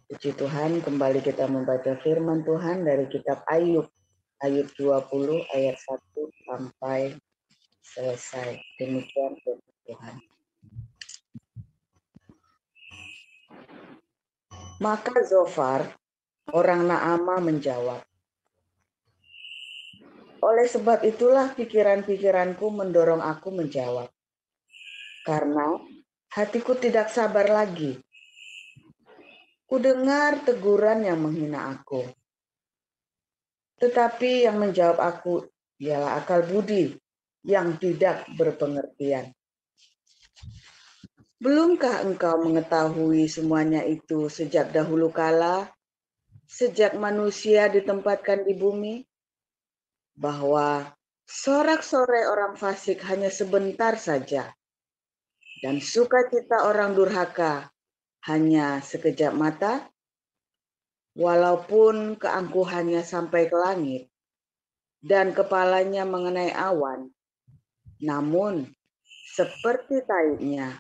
Puji Tuhan, kembali kita membaca firman Tuhan dari kitab Ayub. Ayub 20 ayat 1 sampai selesai. Demikian firman Tuhan. Maka Zofar, orang Naama menjawab, oleh sebab itulah pikiran-pikiranku mendorong aku menjawab. Karena hatiku tidak sabar lagi. Kudengar teguran yang menghina aku. Tetapi yang menjawab aku ialah akal budi yang tidak berpengertian. Belumkah engkau mengetahui semuanya itu sejak dahulu kala, sejak manusia ditempatkan di bumi, bahwa sorak-sorai orang fasik hanya sebentar saja, dan sukacita orang durhaka hanya sekejap mata, walaupun keangkuhannya sampai ke langit, dan kepalanya mengenai awan, namun seperti taiknya,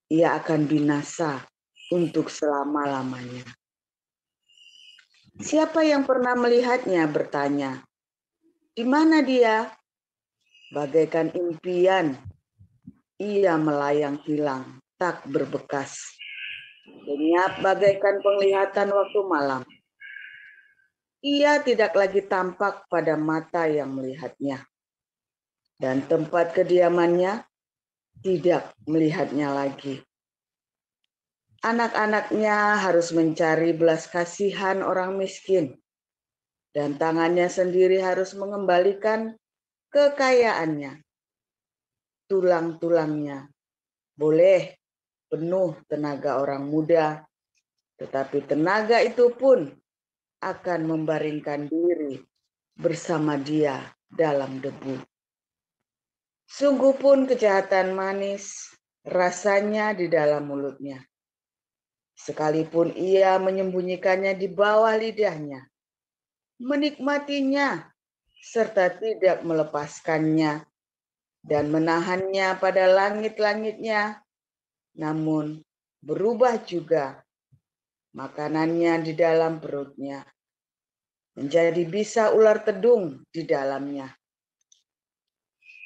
ia akan binasa untuk selama-lamanya. Siapa yang pernah melihatnya bertanya, di mana dia? Bagaikan impian, ia melayang hilang, tak berbekas. Lenyap bagaikan penglihatan waktu malam. Ia tidak lagi tampak pada mata yang melihatnya. Dan tempat kediamannya tidak melihatnya lagi. Anak-anaknya harus mencari belas kasihan orang miskin. Dan tangannya sendiri harus mengembalikan kekayaannya. Tulang-tulangnya boleh penuh tenaga orang muda, tetapi tenaga itu pun akan membaringkan diri bersama dia dalam debu. Sungguh pun kejahatan manis rasanya di dalam mulutnya. Sekalipun ia menyembunyikannya di bawah lidahnya, menikmatinya serta tidak melepaskannya dan menahannya pada langit-langitnya, namun berubah juga makanannya di dalam perutnya, menjadi bisa ular tedung di dalamnya.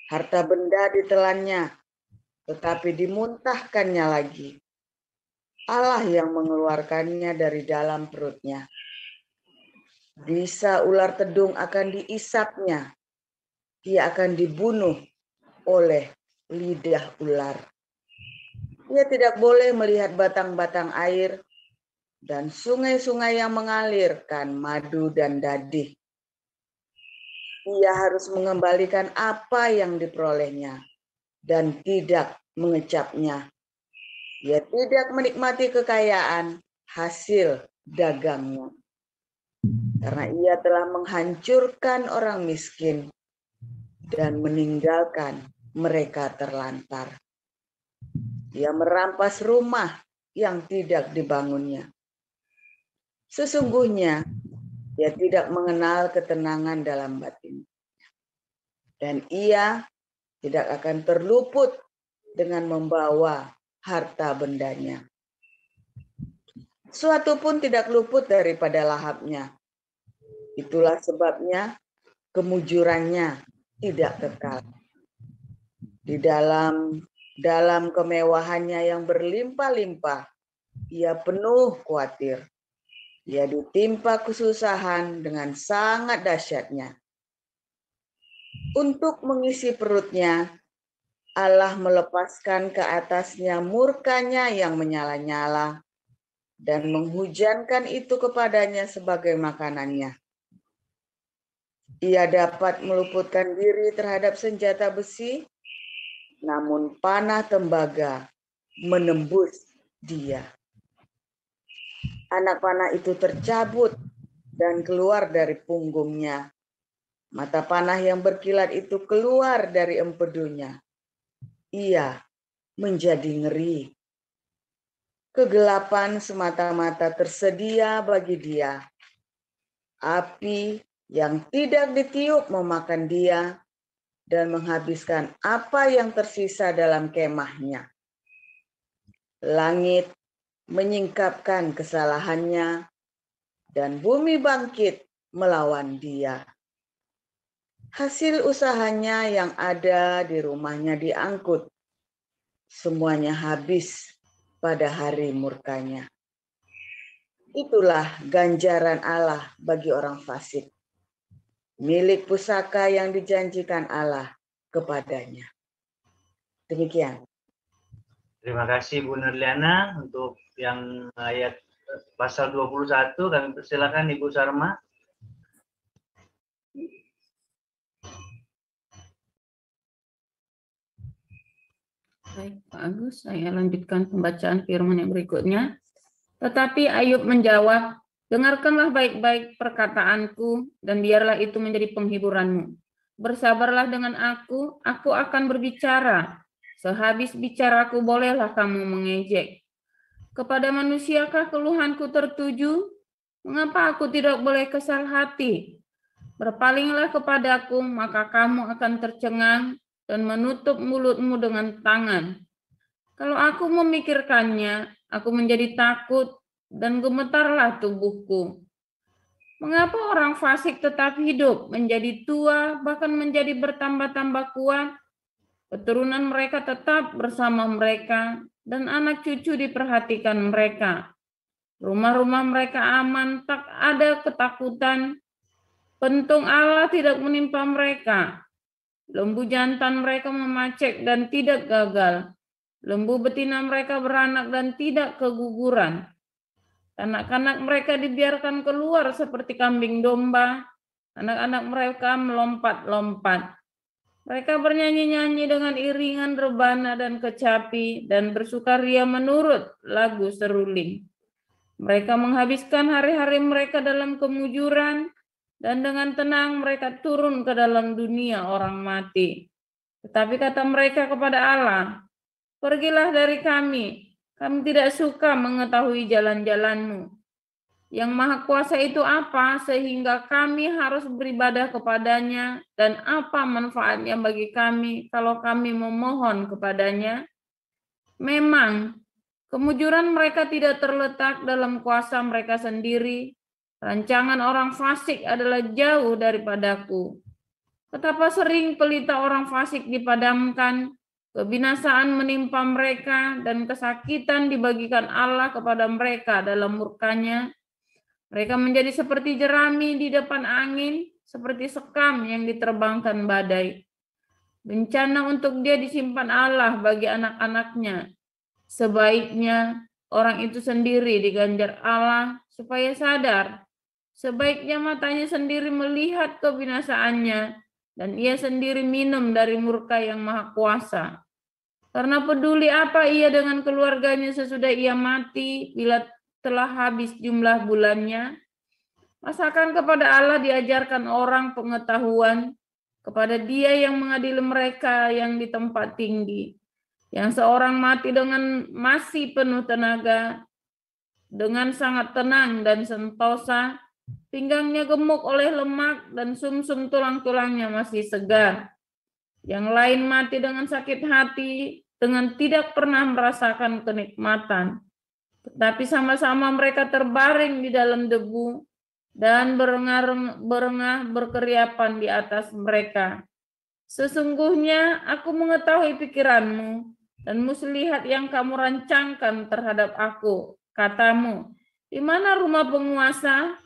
Harta benda ditelannya, tetapi dimuntahkannya lagi. Allah yang mengeluarkannya dari dalam perutnya. Bisa ular tedung akan diisapnya. Ia akan dibunuh oleh lidah ular. Ia tidak boleh melihat batang-batang air dan sungai-sungai yang mengalirkan madu dan dadih. Ia harus mengembalikan apa yang diperolehnya dan tidak mengecapnya. Ia tidak menikmati kekayaan hasil dagangnya. Karena ia telah menghancurkan orang miskin dan meninggalkan mereka terlantar. Ia merampas rumah yang tidak dibangunnya. Sesungguhnya ia tidak mengenal ketenangan dalam batin. Dan ia tidak akan terluput dengan membawa harta bendanya. Suatu pun tidak luput daripada lahapnya. Itulah sebabnya kemujurannya tidak kekal. Di dalam kemewahannya yang berlimpah-limpah, ia penuh khawatir. Ia ditimpa kesusahan dengan sangat dahsyatnya. Untuk mengisi perutnya, Allah melepaskan ke atasnya murkanya yang menyala-nyala dan menghujankan itu kepadanya sebagai makanannya. Ia dapat meluputkan diri terhadap senjata besi, namun panah tembaga menembus dia. Anak panah itu tercabut dan keluar dari punggungnya. Mata panah yang berkilat itu keluar dari empedunya. Ia menjadi ngeri. Kegelapan semata-mata tersedia bagi dia. Api yang tidak ditiup memakan dia dan menghabiskan apa yang tersisa dalam kemahnya. Langit menyingkapkan kesalahannya, dan bumi bangkit melawan dia. Hasil usahanya yang ada di rumahnya diangkut. Semuanya habis pada hari murkanya. Itulah ganjaran Allah bagi orang fasik, milik pusaka yang dijanjikan Allah kepadanya. Demikian. Terima kasih Bu Nurliana untuk yang ayat pasal 21. Kami persilakan Ibu Sarma. Baik, Pak Agus, saya lanjutkan pembacaan firman yang berikutnya. Tetapi Ayub menjawab, dengarkanlah baik-baik perkataanku, dan biarlah itu menjadi penghiburanmu. Bersabarlah dengan aku akan berbicara. Sehabis bicaraku bolehlah kamu mengejek. Kepada manusiakah keluhanku tertuju? Mengapa aku tidak boleh kesal hati? Berpalinglah kepadaku, maka kamu akan tercengang dan menutup mulutmu dengan tangan. Kalau aku memikirkannya, aku menjadi takut dan gemetarlah tubuhku. Mengapa orang fasik tetap hidup, menjadi tua, bahkan menjadi bertambah-tambah kuat? Keturunan mereka tetap bersama mereka, dan anak cucu diperhatikan mereka. Rumah-rumah mereka aman, tak ada ketakutan. Pentung Allah tidak menimpa mereka. Lembu jantan mereka memacek dan tidak gagal. Lembu betina mereka beranak dan tidak keguguran. Anak-anak mereka dibiarkan keluar seperti kambing domba. Anak-anak mereka melompat-lompat. Mereka bernyanyi-nyanyi dengan iringan rebana dan kecapi dan bersukaria menurut lagu seruling. Mereka menghabiskan hari-hari mereka dalam kemujuran, dan dengan tenang mereka turun ke dalam dunia orang mati. Tetapi kata mereka kepada Allah, pergilah dari kami tidak suka mengetahui jalan-jalan-Mu. Yang Maha Kuasa itu apa sehingga kami harus beribadah kepadanya, dan apa manfaatnya bagi kami kalau kami memohon kepadanya? Memang kemujuran mereka tidak terletak dalam kuasa mereka sendiri. Rancangan orang fasik adalah jauh daripadaku. Betapa sering pelita orang fasik dipadamkan, kebinasaan menimpa mereka, dan kesakitan dibagikan Allah kepada mereka dalam murkanya. Mereka menjadi seperti jerami di depan angin, seperti sekam yang diterbangkan badai. Bencana untuk dia disimpan Allah bagi anak-anaknya. Sebaiknya orang itu sendiri diganjar Allah supaya sadar. Sebaiknya matanya sendiri melihat kebinasaannya, dan ia sendiri minum dari murka yang Maha Kuasa. Karena peduli apa ia dengan keluarganya sesudah ia mati, bila telah habis jumlah bulannya? Masakan kepada Allah diajarkan orang pengetahuan, kepada Dia yang mengadili mereka yang di tempat tinggi. Yang seorang mati dengan masih penuh tenaga, dengan sangat tenang dan sentosa, pinggangnya gemuk oleh lemak dan sumsum tulang-tulangnya masih segar. Yang lain mati dengan sakit hati, dengan tidak pernah merasakan kenikmatan. Tetapi sama-sama mereka terbaring di dalam debu, dan berengah berkeriapan di atas mereka. Sesungguhnya aku mengetahui pikiranmu, dan muslihat yang kamu rancangkan terhadap aku. Katamu, di mana rumah penguasa?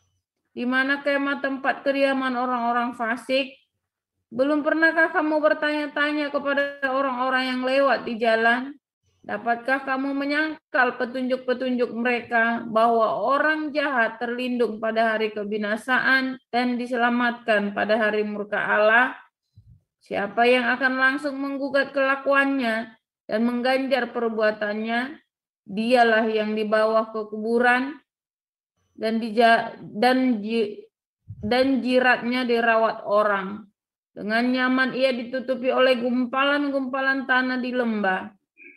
Di mana kemah tempat kediaman orang-orang fasik? Belum pernahkah kamu bertanya-tanya kepada orang-orang yang lewat di jalan? Dapatkah kamu menyangkal petunjuk-petunjuk mereka bahwa orang jahat terlindung pada hari kebinasaan dan diselamatkan pada hari murka Allah? Siapa yang akan langsung menggugat kelakuannya dan mengganjar perbuatannya? Dialah yang dibawa ke kuburan dan jiratnya dirawat orang. Dengan nyaman ia ditutupi oleh gumpalan-gumpalan tanah di lembah.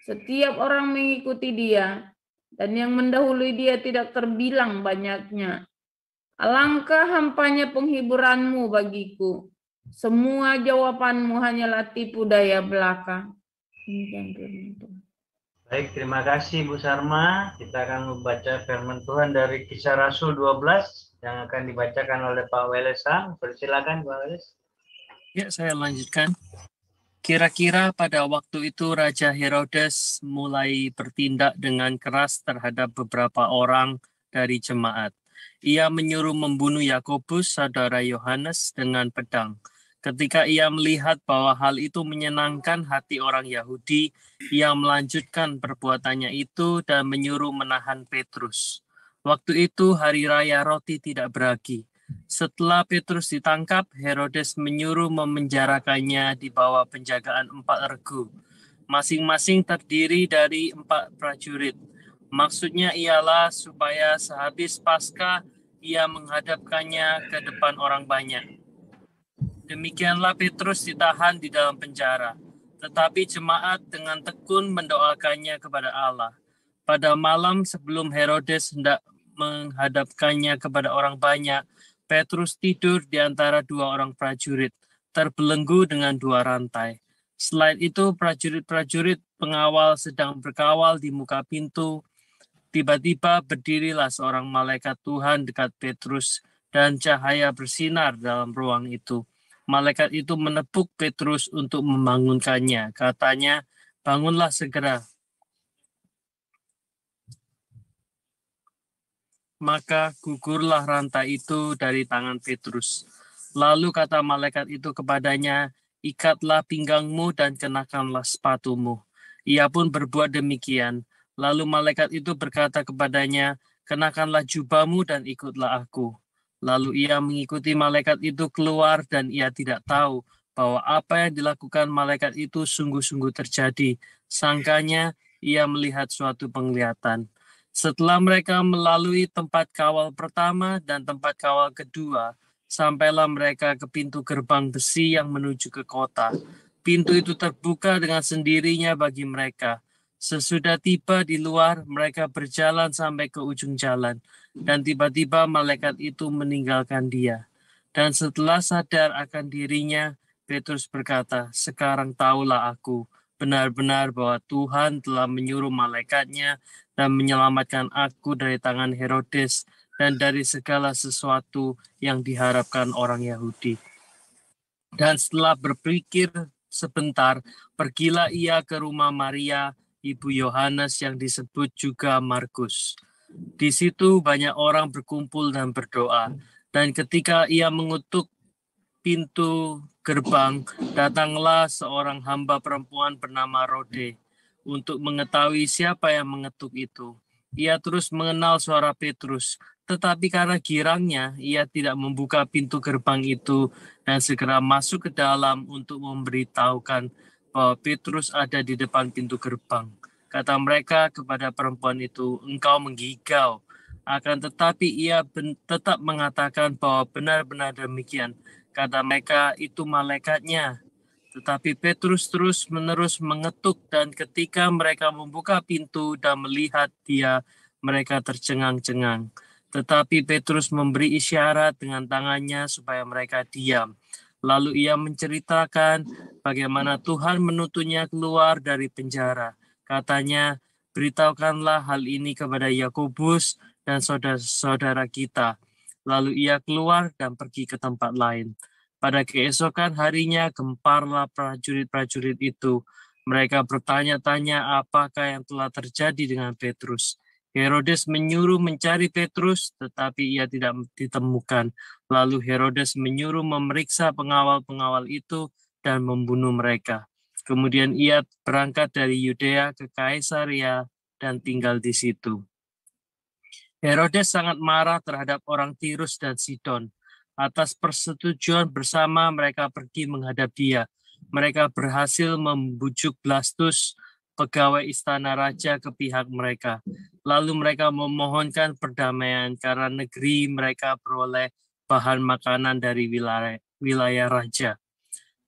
Setiap orang mengikuti dia, dan yang mendahului dia tidak terbilang banyaknya. Alangkah hampanya penghiburanmu bagiku. Semua jawabanmu hanyalah tipu daya belaka. Baik, terima kasih Bu Sarma. Kita akan membaca firman Tuhan dari Kisah Rasul 12 yang akan dibacakan oleh Pak Welesang. Persilakan Pak Weles. Ya, saya lanjutkan. Kira-kira pada waktu itu Raja Herodes mulai bertindak dengan keras terhadap beberapa orang dari jemaat. Ia menyuruh membunuh Yakobus, saudara Yohanes, dengan pedang. Ketika ia melihat bahwa hal itu menyenangkan hati orang Yahudi, ia melanjutkan perbuatannya itu dan menyuruh menahan Petrus. Waktu itu hari raya roti tidak beragi. Setelah Petrus ditangkap, Herodes menyuruh memenjarakannya di bawah penjagaan 4 regu. Masing-masing terdiri dari 4 prajurit. Maksudnya ialah supaya sehabis Paskah ia menghadapkannya ke depan orang banyak. Demikianlah Petrus ditahan di dalam penjara. Tetapi jemaat dengan tekun mendoakannya kepada Allah. Pada malam sebelum Herodes hendak menghadapkannya kepada orang banyak, Petrus tidur di antara 2 orang prajurit, terbelenggu dengan 2 rantai. Selain itu, prajurit-prajurit pengawal sedang berkawal di muka pintu. Tiba-tiba berdirilah seorang malaikat Tuhan dekat Petrus dan cahaya bersinar dalam ruang itu. Malaikat itu menepuk Petrus untuk membangunkannya. Katanya, bangunlah segera. Maka gugurlah rantai itu dari tangan Petrus. Lalu kata malaikat itu kepadanya, ikatlah pinggangmu dan kenakanlah sepatumu. Ia pun berbuat demikian. Lalu malaikat itu berkata kepadanya, kenakanlah jubahmu dan ikutlah aku. Lalu ia mengikuti malaikat itu keluar dan ia tidak tahu bahwa apa yang dilakukan malaikat itu sungguh-sungguh terjadi. Sangkanya ia melihat suatu penglihatan. Setelah mereka melalui tempat kawal pertama dan tempat kawal kedua, sampailah mereka ke pintu gerbang besi yang menuju ke kota. Pintu itu terbuka dengan sendirinya bagi mereka. Sesudah tiba di luar, mereka berjalan sampai ke ujung jalan. Dan tiba-tiba malaikat itu meninggalkan dia. Dan setelah sadar akan dirinya, Petrus berkata, sekarang tahulah aku benar-benar bahwa Tuhan telah menyuruh malaikatnya dan menyelamatkan aku dari tangan Herodes dan dari segala sesuatu yang diharapkan orang Yahudi. Dan setelah berpikir sebentar, pergilah ia ke rumah Maria, ibu Yohanes yang disebut juga Markus. Di situ banyak orang berkumpul dan berdoa. Dan ketika ia mengutuk pintu gerbang, datanglah seorang hamba perempuan bernama Rode untuk mengetahui siapa yang mengetuk itu. Ia terus mengenal suara Petrus, tetapi karena girangnya, ia tidak membuka pintu gerbang itu dan segera masuk ke dalam untuk memberitahukan bahwa Petrus ada di depan pintu gerbang. Kata mereka kepada perempuan itu, engkau menggigau. Akan tetapi ia tetap mengatakan bahwa benar-benar demikian. Kata mereka, itu malaikatnya. Tetapi Petrus terus-menerus mengetuk dan ketika mereka membuka pintu dan melihat dia, mereka tercengang-cengang. Tetapi Petrus memberi isyarat dengan tangannya supaya mereka diam. Lalu ia menceritakan bagaimana Tuhan menuntutnya keluar dari penjara. Katanya, beritahukanlah hal ini kepada Yakobus dan saudara-saudara kita. Lalu ia keluar dan pergi ke tempat lain. Pada keesokan harinya gemparlah prajurit-prajurit itu. Mereka bertanya-tanya apakah yang telah terjadi dengan Petrus. Herodes menyuruh mencari Petrus, tetapi ia tidak ditemukan. Lalu Herodes menyuruh memeriksa pengawal-pengawal itu dan membunuh mereka. Kemudian ia berangkat dari Yudea ke Kaisarea dan tinggal di situ. Herodes sangat marah terhadap orang Tirus dan Sidon. Atas persetujuan bersama mereka pergi menghadap dia. Mereka berhasil membujuk Blastus, pegawai istana raja, ke pihak mereka. Lalu mereka memohonkan perdamaian karena negeri mereka beroleh bahan makanan dari wilayah raja.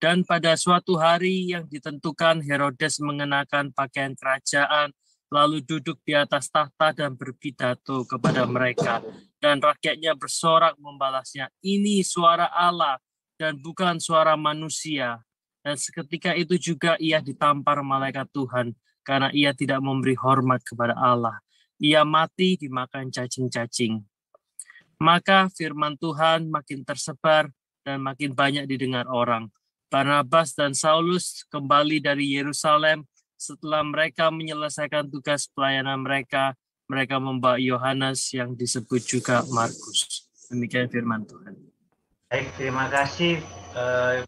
Dan pada suatu hari yang ditentukan, Herodes mengenakan pakaian kerajaan, lalu duduk di atas tahta dan berpidato kepada mereka. Dan rakyatnya bersorak membalasnya, ini suara Allah dan bukan suara manusia. Dan seketika itu juga ia ditampar malaikat Tuhan. karena ia tidak memberi hormat kepada Allah. Ia mati dimakan cacing-cacing. Maka firman Tuhan makin tersebar dan makin banyak didengar orang. Barnabas dan Saulus kembali dari Yerusalem. Setelah mereka menyelesaikan tugas pelayanan mereka, mereka membawa Yohanes yang disebut juga Markus. Demikian firman Tuhan. Baik, terima kasih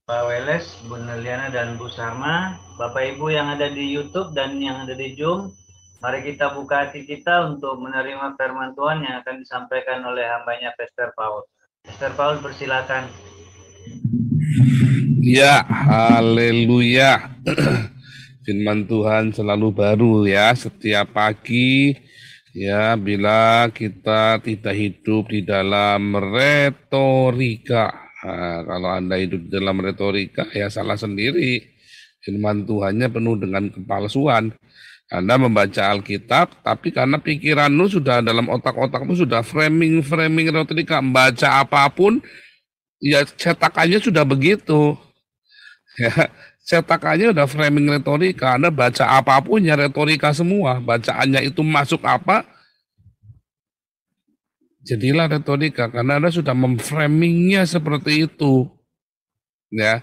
Pak Weles, Bu Neliana, dan Bu Sarma. Bapak Ibu yang ada di YouTube dan yang ada di Zoom, mari kita buka hati kita untuk menerima firman Tuhan yang akan disampaikan oleh hambanya Pastor Paul. Pastor Paul, persilakan. Ya, haleluya. Firman Tuhan selalu baru ya, setiap pagi ya, bila kita tidak hidup di dalam retorika. Nah, kalau Anda hidup di dalam retorika ya salah sendiri. Firman Tuhannya penuh dengan kepalsuan. Anda membaca Alkitab, tapi karena pikiranmu sudah dalam otak-otakmu sudah framing retorika, membaca apapun, ya cetakannya sudah begitu. Ya, cetakannya udah framing retorika. Anda baca apapun ya retorika semua. Bacaannya itu masuk apa, jadilah retorika. Karena Anda sudah memframingnya seperti itu. Ya,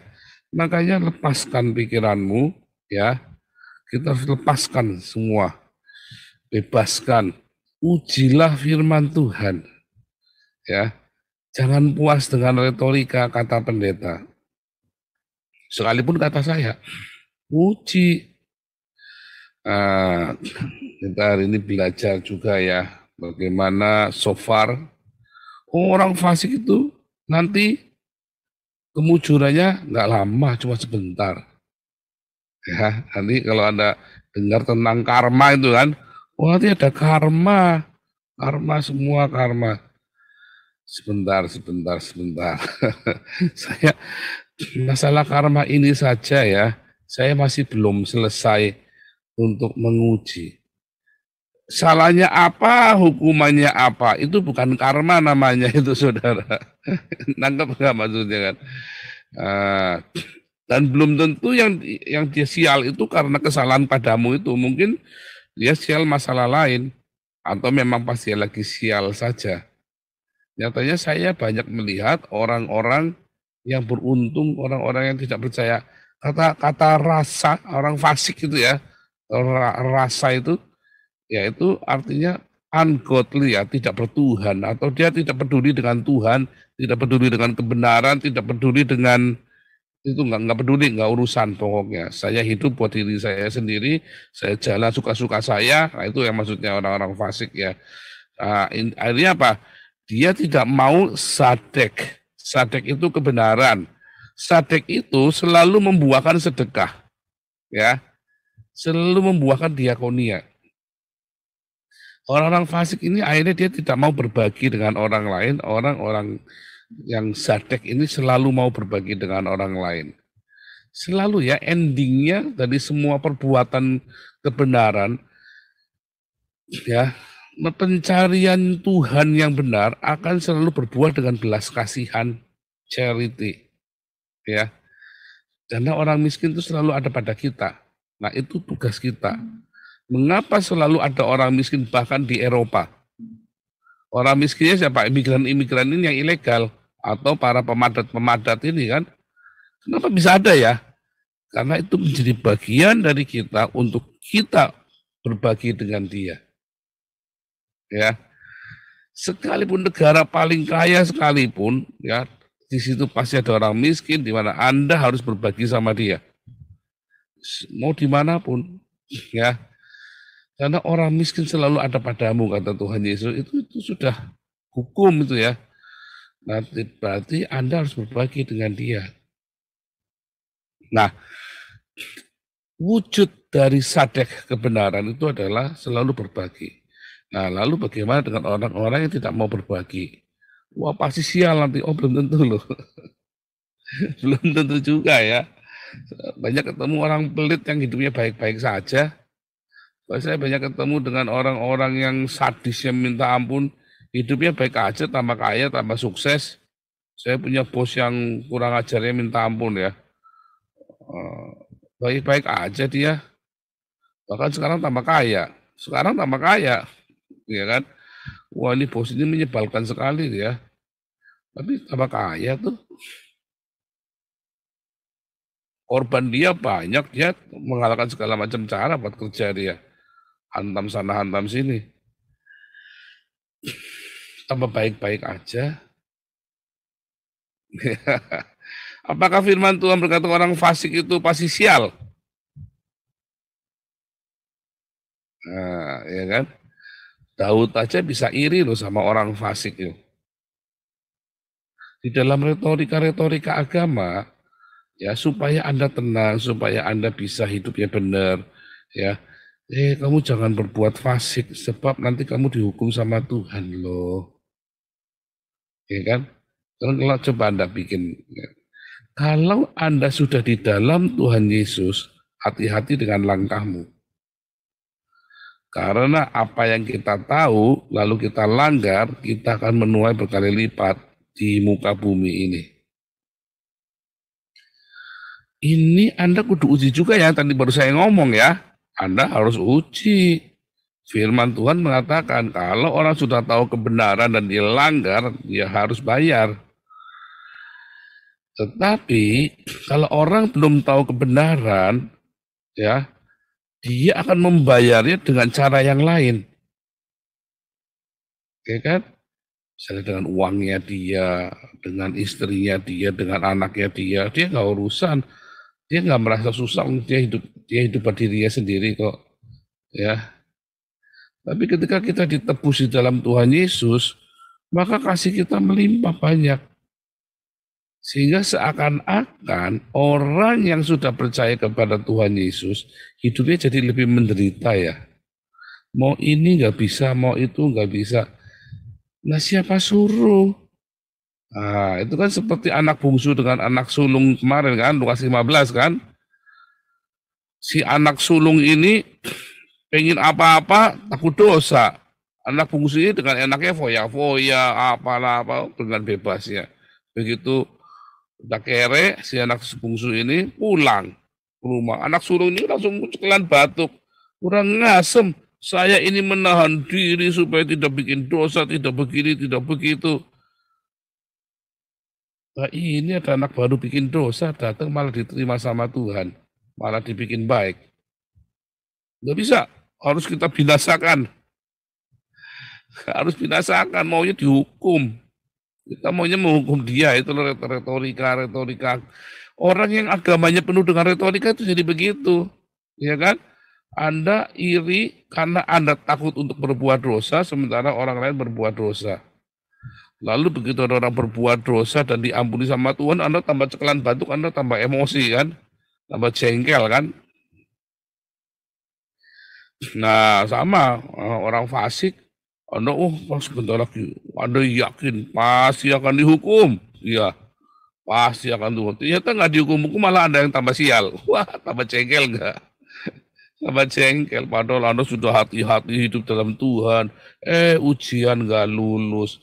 makanya lepaskan pikiranmu. Ya, kita harus lepaskan semua. Bebaskan. Ujilah firman Tuhan. Ya, jangan puas dengan retorika kata pendeta. Sekalipun kata saya, uji. Kita hari ini belajar juga ya, bagaimana so far orang fasik itu nanti kemujurannya nggak lama, cuma sebentar. Ya, nanti kalau Anda dengar tentang karma itu kan, nanti ada karma semua karma. Sebentar. Saya masalah karma ini saja ya, saya masih belum selesai untuk menguji. Salahnya apa, hukumannya apa, itu bukan karma namanya itu, saudara. Nangkep nggak maksudnya kan? Dan belum tentu yang dia sial itu karena kesalahan padamu itu, mungkin dia sial masalah lain, atau memang pas dia lagi sial saja. Nyatanya saya banyak melihat orang-orang yang beruntung, orang-orang yang tidak percaya. Kata rasa, orang fasik itu ya, rasa itu, ya itu artinya ungodly ya, tidak bertuhan, atau dia tidak peduli dengan Tuhan, tidak peduli dengan kebenaran, tidak peduli dengan itu, nggak peduli, nggak urusan pokoknya. Saya hidup buat diri saya sendiri, saya jalan suka-suka saya, nah itu yang maksudnya orang-orang fasik ya. Akhirnya apa? Dia tidak mau sadek. Sadek itu kebenaran. Sadek itu selalu membuahkan sedekah. Ya. Selalu membuahkan diakonia. Orang-orang fasik ini akhirnya dia tidak mau berbagi dengan orang lain. Orang-orang yang sadek ini selalu mau berbagi dengan orang lain. Selalu ya, endingnya dari semua perbuatan kebenaran, ya, pencarian Tuhan yang benar akan selalu berbuah dengan belas kasihan, charity, ya. Karena orang miskin itu selalu ada pada kita. Nah, itu tugas kita. Mengapa selalu ada orang miskin bahkan di Eropa? Orang miskinnya siapa? Imigran-imigran ini yang ilegal atau para pemadat-pemadat ini kan? Kenapa bisa ada ya? Karena itu menjadi bagian dari kita untuk kita berbagi dengan dia. Ya, sekalipun negara paling kaya sekalipun, ya di situ pasti ada orang miskin di mana Anda harus berbagi sama dia. Mau dimanapun, ya, karena orang miskin selalu ada padamu kata Tuhan Yesus, itu sudah hukum itu ya. Nanti berarti Anda harus berbagi dengan dia. Nah, wujud dari sadek kebenaran itu adalah selalu berbagi. Nah, lalu bagaimana dengan orang-orang yang tidak mau berbagi? Wah, pasti sial nanti. Oh, belum tentu loh. Belum tentu juga ya. Banyak ketemu orang pelit yang hidupnya baik-baik saja. Saya banyak ketemu dengan orang-orang yang sadis yang minta ampun. Hidupnya baik aja, tambah kaya, tambah sukses. Saya punya bos yang kurang ajarnya minta ampun ya. Baik-baik aja dia. Bahkan sekarang tambah kaya. Sekarang tambah kaya, ya kan? Wah, ini bos ini menyebalkan sekali ya. Tapi tambah kaya tuh. Korban dia banyak, dia mengalahkan segala macam cara buat kerja dia. Hantam sana, hantam sini. Tambah baik-baik aja. Apakah firman Tuhan berkata orang fasik itu pasti sial? Nah, ya kan? Daud aja bisa iri loh sama orang fasik itu. Di dalam retorika-retorika agama, ya supaya Anda tenang, supaya Anda bisa hidupnya benar, ya. Kamu jangan berbuat fasik sebab nanti kamu dihukum sama Tuhan loh. Ya kan? Kalau coba Anda bikin, ya. Kalau Anda sudah di dalam Tuhan Yesus, hati-hati dengan langkahmu. Karena apa yang kita tahu, lalu kita langgar, kita akan menuai berkali lipat di muka bumi ini. Ini Anda kudu uji juga ya, tadi baru saya ngomong ya. Anda harus uji. Firman Tuhan mengatakan, kalau orang sudah tahu kebenaran dan dia langgar, dia harus bayar. Tetapi, kalau orang belum tahu kebenaran, ya, dia akan membayarnya dengan cara yang lain. Oke kan? Misalnya dengan uangnya dia, dengan istrinya dia, dengan anaknya dia nggak urusan. Dia nggak merasa susah, dia hidup berdirinya sendiri kok. Ya. Tapi ketika kita ditebus di dalam Tuhan Yesus, maka kasih kita melimpah banyak. Sehingga seakan-akan orang yang sudah percaya kepada Tuhan Yesus, hidupnya jadi lebih menderita ya. Mau ini nggak bisa, mau itu nggak bisa. Nah siapa suruh? Nah itu kan seperti anak bungsu dengan anak sulung kemarin kan, Lukas 15 kan. Si anak sulung ini pengen apa-apa takut dosa. Anak bungsu ini dengan enaknya foya-foya, apalah dengan bebasnya. Begitu udah kere, si anak bungsu ini pulang ke rumah. Anak sulung ini langsung cekelan batuk. Kurang ngasem. Saya ini menahan diri supaya tidak bikin dosa, tidak begini, tidak begitu. Nah ini ada anak baru bikin dosa, datang malah diterima sama Tuhan. Malah dibikin baik. Nggak bisa, harus kita binasakan. Harus binasakan, maunya dihukum. Kita maunya menghukum dia, itu retorika. Orang yang agamanya penuh dengan retorika itu jadi begitu. Ya kan? Anda iri karena Anda takut untuk berbuat dosa, sementara orang lain berbuat dosa. Lalu begitu ada orang berbuat dosa dan diampuni sama Tuhan, Anda tambah cekelan batuk, Anda tambah emosi kan? Tambah jengkel kan? Nah sama orang fasik, Anda sebentar lagi, Anda yakin pasti akan dihukum. Iya, pasti akan dihukum. Ternyata nggak dihukum, malah Anda yang tambah sial. Wah, tambah jengkel nggak? Tambah jengkel, padahal Anda sudah hati-hati hidup dalam Tuhan. Ujian nggak lulus.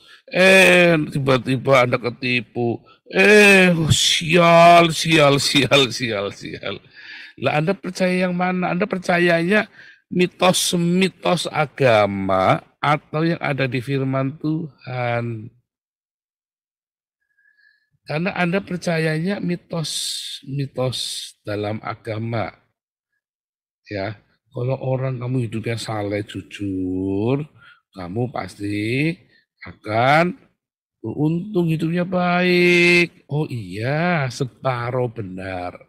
Tiba-tiba Anda ketipu. Sial. Lah Anda percaya yang mana? Anda percayanya mitos agama atau yang ada di firman Tuhan? Karena Anda percayanya mitos dalam agama. Ya, kalau orang kamu hidupnya saleh, jujur, kamu pasti akan beruntung, hidupnya baik. Oh iya, separuh benar.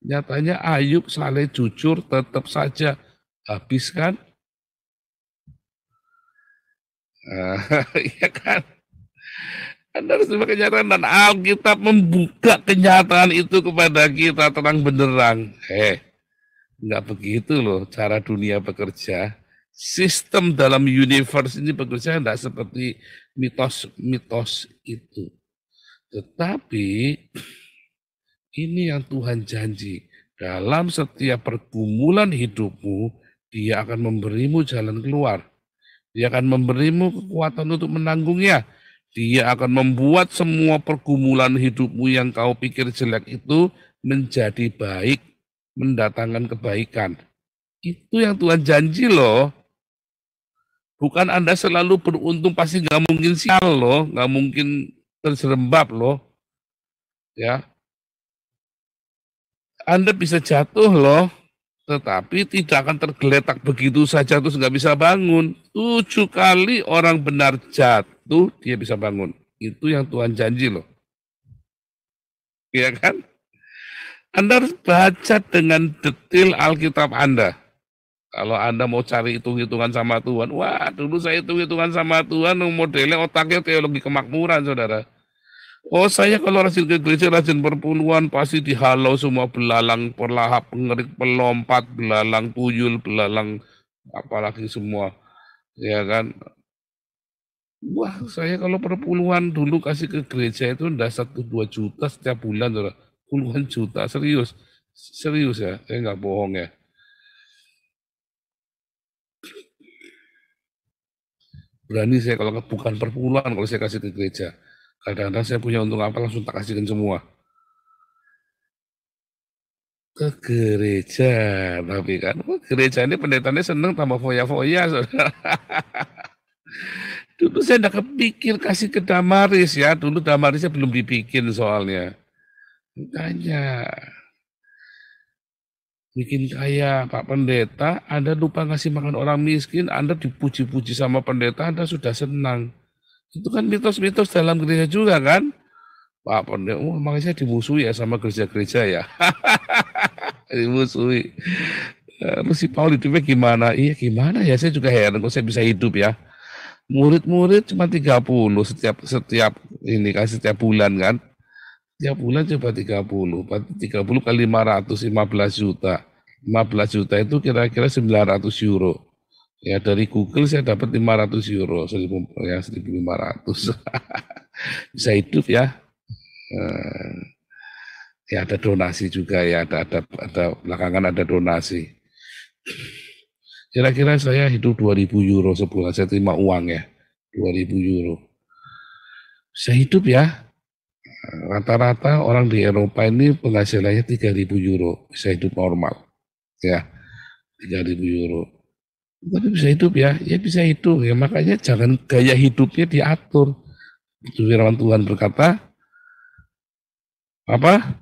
Nyatanya Ayub saleh, jujur, tetap saja habis kan? Iya kan? Anda harus terima kenyataan dan Alkitab membuka kenyataan itu kepada kita terang benderang. Enggak begitu loh cara dunia bekerja. Sistem dalam universe ini bekerja enggak seperti mitos itu. Tetapi ini yang Tuhan janji. Dalam setiap pergumulan hidupmu, Dia akan memberimu jalan keluar. Dia akan memberimu kekuatan untuk menanggungnya. Dia akan membuat semua pergumulan hidupmu yang kau pikir jelek itu menjadi baik, mendatangkan kebaikan. Itu yang Tuhan janji loh. Bukan Anda selalu beruntung, pasti nggak mungkin sial loh, nggak mungkin terserembab loh. Ya, Anda bisa jatuh loh, tetapi tidak akan tergeletak begitu saja terus nggak bisa bangun. 7 kali orang benar jatuh, dia bisa bangun. Itu yang Tuhan janji loh. Ya kan? Anda harus baca dengan detail Alkitab Anda. Kalau Anda mau cari hitung-hitungan sama Tuhan, wah dulu saya hitung-hitungan sama Tuhan, modelnya otaknya teologi kemakmuran, saudara. Oh saya kalau rajin ke gereja, rajin perpuluhan, pasti dihalau semua belalang, perlahap, pengerik, pelompat, belalang, tuyul, belalang, apalagi semua. Ya kan? Wah saya kalau perpuluhan dulu kasih ke gereja itu udah 1-2 juta setiap bulan, saudara. Puluhan juta, serius. Serius ya, saya nggak bohong ya. Berani saya kalau bukan perpuluhan kalau saya kasih ke gereja. Kadang-kadang saya punya untung apa langsung tak kasihkan semua. Ke gereja, tapi kan gereja ini pendetanya seneng tambah foya-foya, saudara. Dulu saya enggak kepikir kasih ke Damaris ya, dulu Damarisnya belum dibikin soalnya. Makanya bikin kaya Pak Pendeta, Anda lupa ngasih makan orang miskin, Anda dipuji-puji sama pendeta, Anda sudah senang. Itu kan mitos-mitos dalam gereja juga kan? Pak Pendeta, makanya saya dimusuhi ya sama gereja-gereja ya. Dimusuhi. Terus si Paul hidupnya gimana? Iya gimana ya, saya juga heran kok saya bisa hidup ya. Murid-murid cuma 30 setiap ini kan setiap bulan kan. Tiap bulan coba 30. 30 kali 500, 15 juta. 15 juta itu kira-kira 900 euro. Ya dari Google saya dapat 500 euro, 1.500. Bisa hidup ya. Ya ada donasi juga ya, ada belakangan ada donasi. Kira-kira saya hidup 2.000 euro sebulan, saya terima uang ya, 2.000 euro. Saya hidup ya. Rata-rata orang di Eropa ini penghasilannya 3.000 euro, bisa hidup normal. Ya, 3.000 euro. Tapi bisa hidup ya bisa hidup ya, makanya jangan gaya hidupnya diatur. Itu firman Tuhan berkata, apa?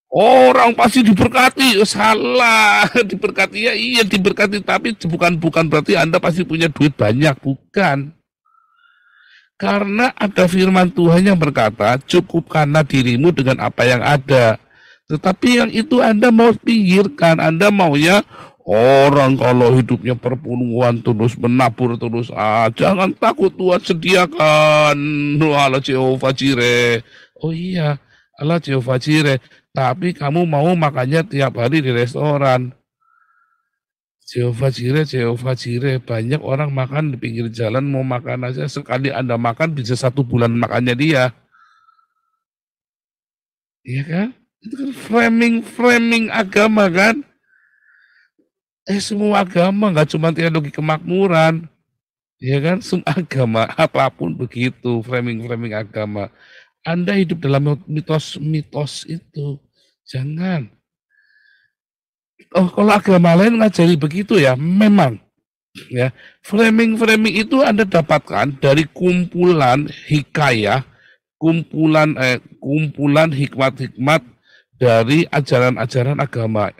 Orang pasti diberkati, salah. Diberkati ya iya diberkati, tapi bukan berarti Anda pasti punya duit banyak, bukan. Karena ada firman Tuhan yang berkata, cukupkanlah dirimu dengan apa yang ada. Tetapi yang itu Anda mau pinggirkan, Anda maunya orang kalau hidupnya perpuluhan terus menabur terus, jangan takut Tuhan sediakan. Allah Jehovah Jireh. Oh iya, Allah Jehovah Jireh. Tapi kamu mau makannya tiap hari di restoran. Jehovah Jireh. Banyak orang makan di pinggir jalan, mau makan aja. Sekali Anda makan bisa 1 bulan makannya dia. Iya kan? Itu kan framing agama kan? Semua agama, nggak cuma teologi kemakmuran. Ya kan? Semua agama, apapun begitu, framing agama. Anda hidup dalam mitos itu. Jangan. Oh, kalau agama lain ngajari begitu ya, memang. Ya, framing itu Anda dapatkan dari kumpulan hikayah, kumpulan hikmat-hikmat dari ajaran-ajaran agama.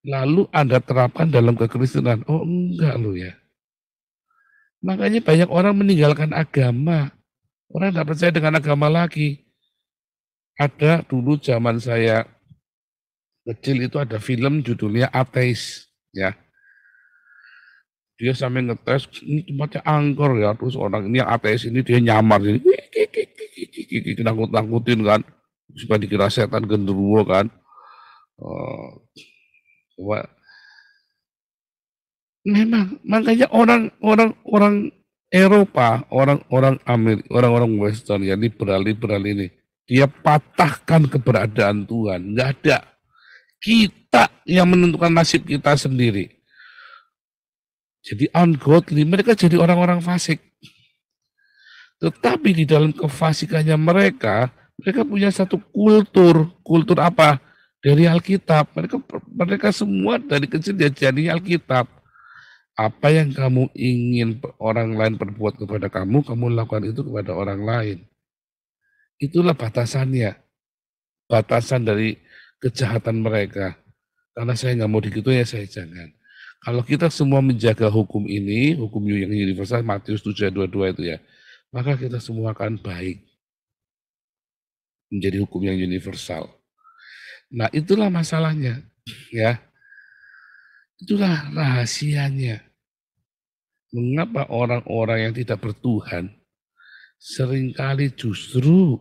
Lalu Anda terapkan dalam kekristenan. Oh enggak loh ya. Makanya banyak orang meninggalkan agama. Orang tidak percaya dengan agama lagi. Ada dulu zaman saya kecil itu ada film judulnya Ateis, ya. Dia sampai ngetes, ini tempatnya angker ya, terus orang ini yang ateis ini dia nyamar, ini nakut-nakutin kan, supaya dikira setan genderuwo kan. Memang makanya orang Eropa, orang Amerika, orang Western ya liberal ini, dia patahkan keberadaan Tuhan, nggak ada. Kita yang menentukan nasib kita sendiri. Jadi ungodly, mereka jadi orang-orang fasik. Tetapi di dalam kefasikannya mereka punya satu kultur. Kultur apa? dari Alkitab. Mereka semua dari kecil diajari Alkitab. Apa yang kamu ingin orang lain perbuat kepada kamu, kamu lakukan itu kepada orang lain. Itulah batasannya. Batasan dari kejahatan mereka. Karena saya nggak mau digituin ya saya jangan. Kalau kita semua menjaga hukum ini, hukum yang universal, Matius 7:22 itu ya, maka kita semua akan baik. Menjadi hukum yang universal. Nah itulah masalahnya. Ya, itulah rahasianya. Mengapa orang-orang yang tidak bertuhan seringkali justru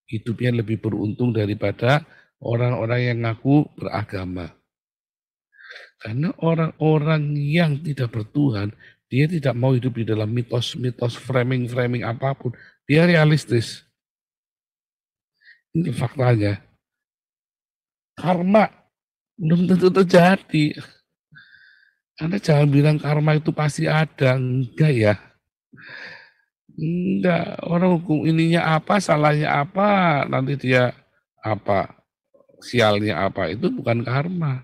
hidupnya lebih beruntung daripada orang-orang yang ngaku beragama. Karena orang-orang yang tidak bertuhan, dia tidak mau hidup di dalam mitos-mitos, framing-framing apapun. Dia realistis. Ini faktanya. Karma belum tentu terjadi. Anda jangan bilang karma itu pasti ada. Enggak ya. Enggak. Orang hukum ininya apa, salahnya apa, nanti dia apa, sialnya apa. Itu bukan karma.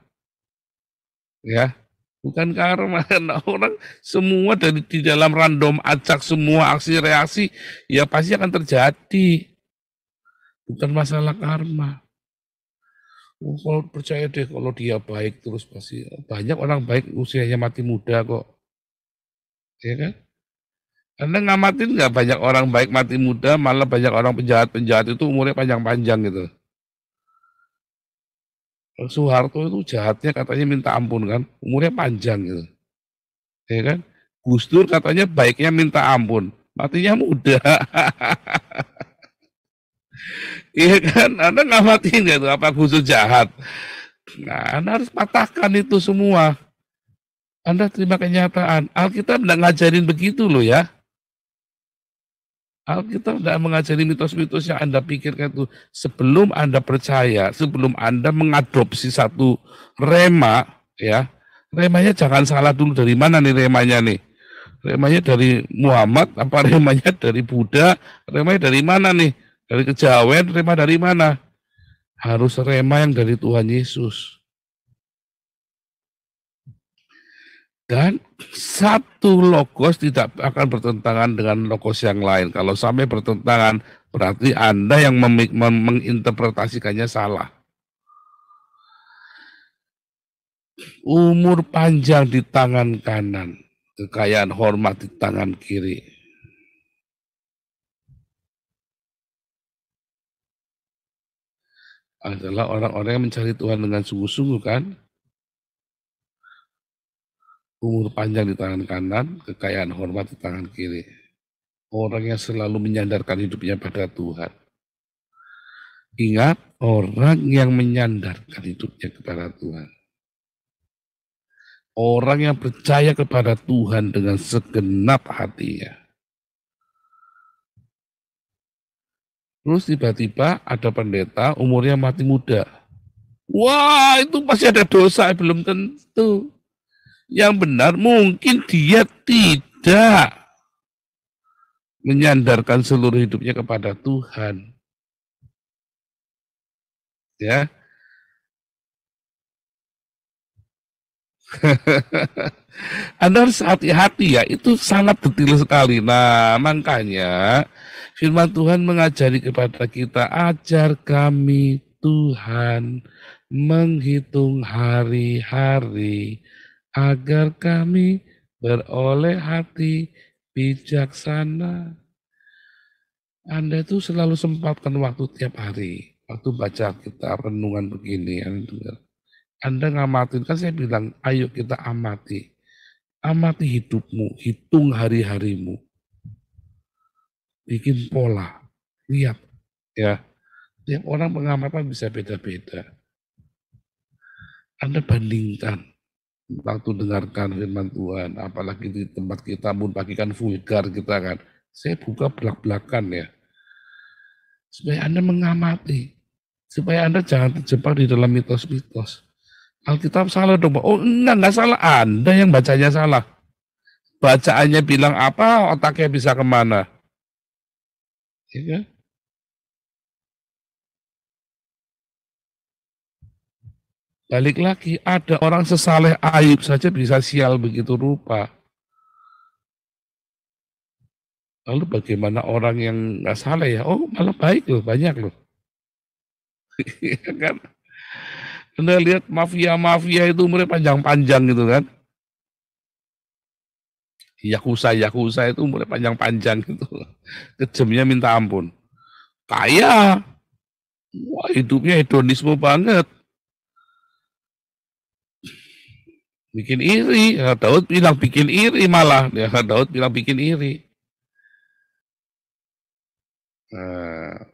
Ya, bukan karma. Karena orang semua di dalam random acak semua aksi reaksi, ya pasti akan terjadi. Bukan masalah karma. Kalau percaya deh kalau dia baik terus pasti banyak orang baik usianya mati muda kok, ya kan? Anda ngamatin nggak banyak orang baik mati muda, malah banyak orang penjahat itu umurnya panjang-panjang gitu. Soeharto itu jahatnya katanya minta ampun kan, umurnya panjang gitu, ya kan? Gus Dur katanya baiknya minta ampun, matinya muda. Iya kan, Anda ngamatin nggak itu apa Gus Dur jahat? Nah, Anda harus patahkan itu semua. Anda terima kenyataan. Alkitab tidak ngajarin begitu loh ya. Alkitab tidak mengajari mitos-mitos yang Anda pikirkan itu. Sebelum Anda percaya, sebelum Anda mengadopsi satu rema, ya, remanya jangan salah dulu dari mana nih remanya nih. Remanya dari Muhammad, apa remanya dari Buddha, remanya dari mana nih? Dari kejawen, rema dari mana? Harus rema yang dari Tuhan Yesus. Dan satu logos tidak akan bertentangan dengan logos yang lain. Kalau sampai bertentangan, berarti Anda yang menginterpretasikannya salah. Umur panjang di tangan kanan, kekayaan hormat di tangan kiri. Adalah orang-orang yang mencari Tuhan dengan sungguh-sungguh kan? Umur panjang di tangan kanan, kekayaan hormat di tangan kiri. Orang yang selalu menyandarkan hidupnya pada Tuhan. Ingat, orang yang menyandarkan hidupnya kepada Tuhan. Orang yang percaya kepada Tuhan dengan segenap hatinya. Terus tiba-tiba ada pendeta umurnya mati muda. Wah, itu pasti ada dosa, belum tentu. Yang benar mungkin dia tidak menyandarkan seluruh hidupnya kepada Tuhan. Ya. Anda harus hati-hati ya, itu sangat detail sekali. Nah, makanya firman Tuhan mengajari kepada kita, ajar kami Tuhan menghitung hari-hari agar kami beroleh hati bijaksana. Anda itu selalu sempatkan waktu tiap hari, waktu baca kita renungan begini, Anda ngamatin, kan saya bilang, ayo kita amati. Amati hidupmu, hitung hari-harimu. Bikin pola, lihat. Ya, tiap orang pengamatan bisa beda-beda. Anda bandingkan, waktu dengarkan firman Tuhan, apalagi di tempat kita pun bagikan vulgar kita kan. Saya buka belak-belakan ya. Supaya Anda mengamati. Supaya Anda jangan terjebak di dalam mitos-mitos. Alkitab salah dong. Oh enggak salah. Anda yang bacanya salah. Bacaannya bilang apa, otaknya bisa kemana. Ya kan? Balik lagi, ada orang sesaleh Ayub saja bisa sial begitu rupa. Lalu bagaimana orang yang nggak saleh ya? Oh, malah baik loh, banyak loh. Kan? Anda lihat mafia-mafia itu umurnya panjang-panjang gitu kan. Yakuza itu umurnya panjang-panjang gitu. Kejamnya minta ampun. Kaya. Wah, hidupnya hedonisme banget. Bikin iri. Ya, Daud bilang bikin iri malah. Ya, Daud bilang bikin iri. Nah,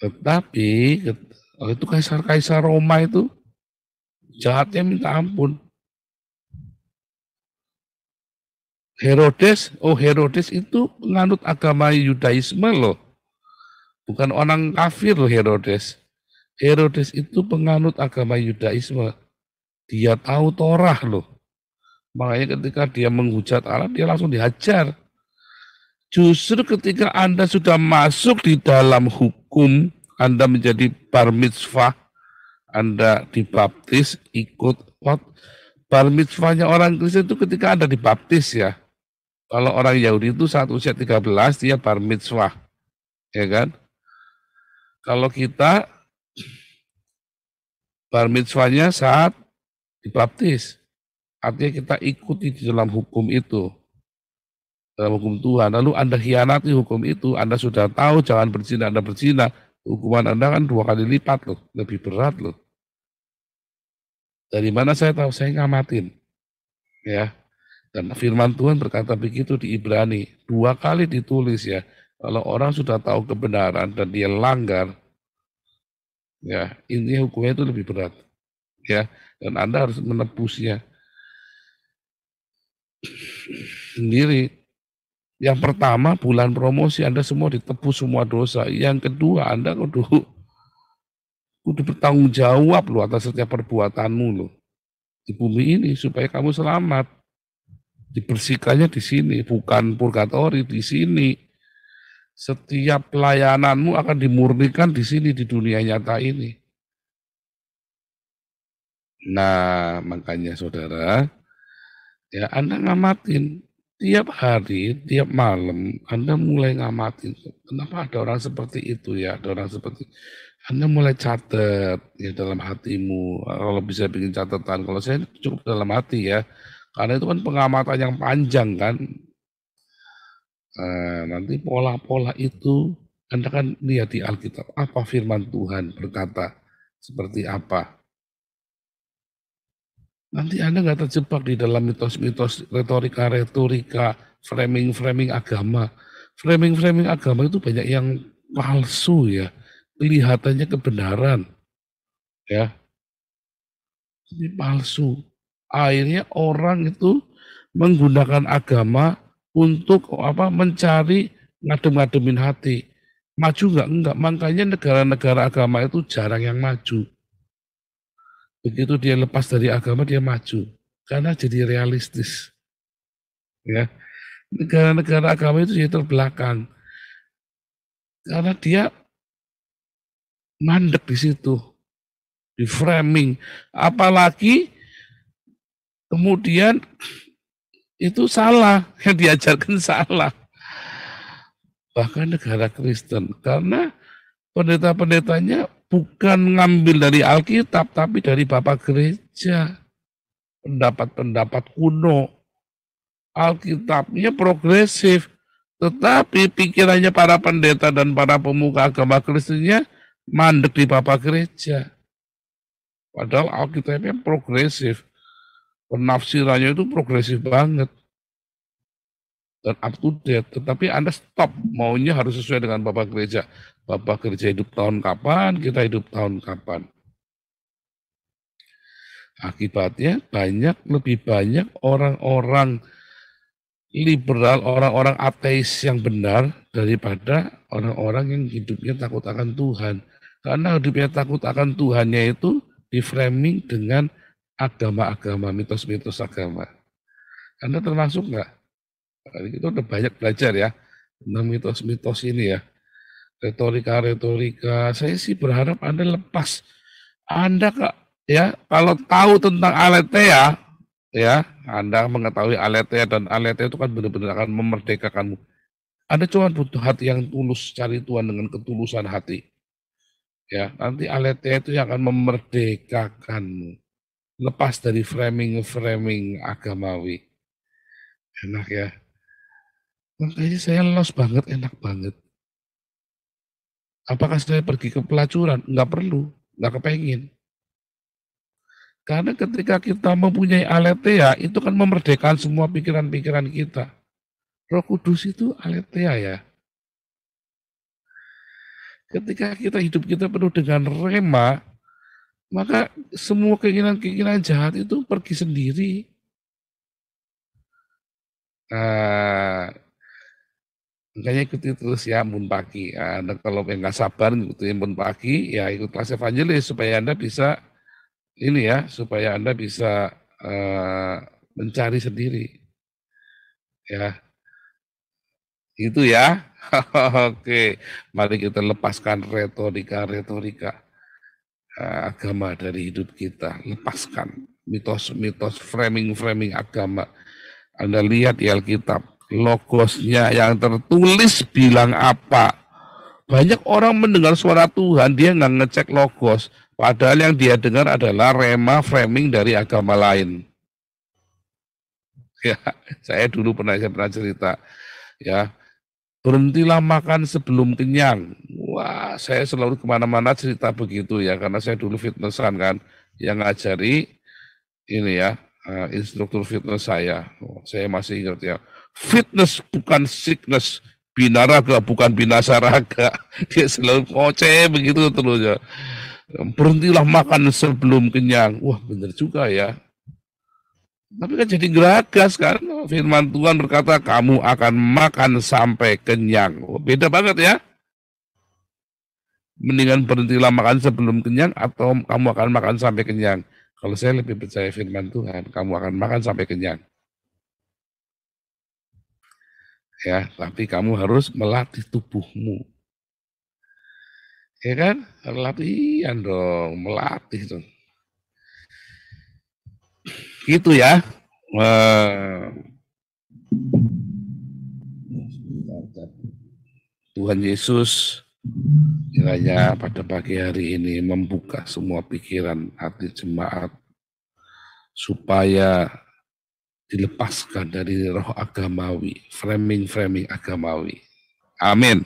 tetapi itu kaisar-kaisar Roma itu jahatnya minta ampun. Herodes itu penganut agama Yudaisme loh. Bukan orang kafir loh Herodes. Herodes itu penganut agama Yudaisme. Dia tahu Torah loh. Makanya ketika dia menghujat Allah, dia langsung dihajar. Justru ketika Anda sudah masuk di dalam hukum, Anda menjadi bar mitzvah, Anda dibaptis, ikut bar mitzvahnya orang Kristen itu ketika Anda dibaptis ya. Kalau orang Yahudi itu saat usia 13 dia bar mitzvah. Ya kan? Kalau kita bar mitzvahnya saat dibaptis. Artinya kita ikuti di dalam hukum itu. Dalam hukum Tuhan. Lalu Anda hianati hukum itu, Anda sudah tahu jangan berzina, Anda berzina. Hukuman Anda kan 2 kali lipat loh, lebih berat loh. Dari mana saya tahu? Saya ngamatin. Ya. Dan firman Tuhan berkata begitu di Ibrani. 2 kali ditulis ya. Kalau orang sudah tahu kebenaran dan dia langgar, ya intinya hukumnya itu lebih berat. Ya, dan Anda harus menebusnya sendiri. Yang pertama bulan promosi Anda semua ditebus semua dosa. Yang kedua Anda kudu bertanggung jawab loh atas setiap perbuatanmu loh di bumi ini supaya kamu selamat. Dibersihkannya di sini, bukan purgatori di sini. Setiap pelayananmu akan dimurnikan di sini di dunia nyata ini. Nah, makanya saudara, ya Anda ngamatin tiap hari, tiap malam, Anda mulai ngamatin. Kenapa ada orang seperti itu ya? Ada orang seperti Anda mulai catat ya dalam hatimu. Kalau bisa bikin catatan, kalau saya cukup dalam hati ya. Karena itu kan pengamatan yang panjang kan. Nanti pola-pola itu Anda kan lihat di Alkitab. Apa firman Tuhan berkata seperti apa. Nanti Anda nggak terjebak di dalam mitos-mitos, retorika-retorika, framing-framing agama. Framing-framing agama itu banyak yang palsu ya. Kelihatannya kebenaran. Ya. Ini palsu. Akhirnya orang itu menggunakan agama untuk mencari ngadem-ngademin hati. Maju enggak. Makanya negara-negara agama itu jarang yang maju. Begitu dia lepas dari agama dia maju. Karena jadi realistis. Ya. Negara-negara agama itu jadi terbelakang. Karena dia mandek di situ. Di framing. Apalagi kemudian itu salah, yang diajarkan salah. Bahkan negara Kristen, karena pendeta-pendetanya bukan ngambil dari Alkitab, tapi dari Bapak Gereja. Pendapat-pendapat kuno. Alkitabnya progresif, tetapi pikirannya para pendeta dan para pemuka agama Kristennya mandek di Bapak Gereja. Padahal Alkitabnya progresif. Penafsirannya itu progresif banget dan up to date, tetapi Anda stop, maunya harus sesuai dengan Bapak Gereja. Bapak Gereja hidup tahun kapan, kita hidup tahun kapan. Akibatnya lebih banyak orang-orang liberal, orang-orang ateis yang benar daripada orang-orang yang hidupnya takut akan Tuhan. Karena hidupnya takut akan Tuhannya itu di-framing dengan agama-agama, mitos-mitos agama. Anda termasuk nggak? Kita udah banyak belajar ya tentang mitos-mitos ini ya. Retorika-retorika. Saya sih berharap Anda lepas. Anda Ya, kalau tahu tentang aletheia, ya, Anda mengetahui aletheia, dan aletheia itu kan benar-benar akan memerdekakanmu. Anda cuma butuh hati yang tulus, cari Tuhan dengan ketulusan hati. Ya, nanti aletheia itu yang akan memerdekakanmu. Lepas dari framing-framing agamawi. Enak ya. Makanya saya los banget, enak banget. Apakah saya pergi ke pelacuran? Enggak perlu, enggak kepengen. Karena ketika kita mempunyai aletheia, itu kan memerdekakan semua pikiran-pikiran kita. Roh Kudus itu aletheia ya. Ketika kita hidup kita penuh dengan rema, maka semua keinginan-keinginan jahat itu pergi sendiri. Nah, makanya ikuti terus ya Embun Pagi. Anda kalau nggak sabar ikuti Embun Pagi, ya ikut kelas evangelis supaya Anda bisa ini ya, supaya Anda bisa mencari sendiri. Ya, itu ya. Oke, mari kita lepaskan retorika agama dari hidup kita. Lepaskan mitos-mitos framing-framing agama. Anda lihat di Alkitab, logosnya yang tertulis bilang apa. Banyak orang mendengar suara Tuhan, dia nggak ngecek logos. Padahal yang dia dengar adalah rema framing dari agama lain. Ya, saya dulu pernah cerita, ya, berhentilah makan sebelum kenyang. Wah, saya selalu kemana-mana cerita begitu ya, karena saya dulu fitnessan kan, yang ngajari ini ya, instruktur fitness saya. Saya masih ingat ya, fitness bukan sickness, binaraga bukan binasaraga. Dia selalu koceh begitu terus ya. Berhentilah makan sebelum kenyang. Wah, benar juga ya. Tapi kan jadi geragas kan. Firman Tuhan berkata, kamu akan makan sampai kenyang. Beda banget ya. Mendingan berhentilah makan sebelum kenyang atau kamu akan makan sampai kenyang. Kalau saya lebih percaya firman Tuhan, kamu akan makan sampai kenyang. Ya, tapi kamu harus melatih tubuhmu. Ya kan? Latihan dong, melatih tuh. Gitu ya. Tuhan Yesus kiranya pada pagi hari ini membuka semua pikiran hati jemaat supaya dilepaskan dari roh agamawi, framing-framing agamawi. Amin.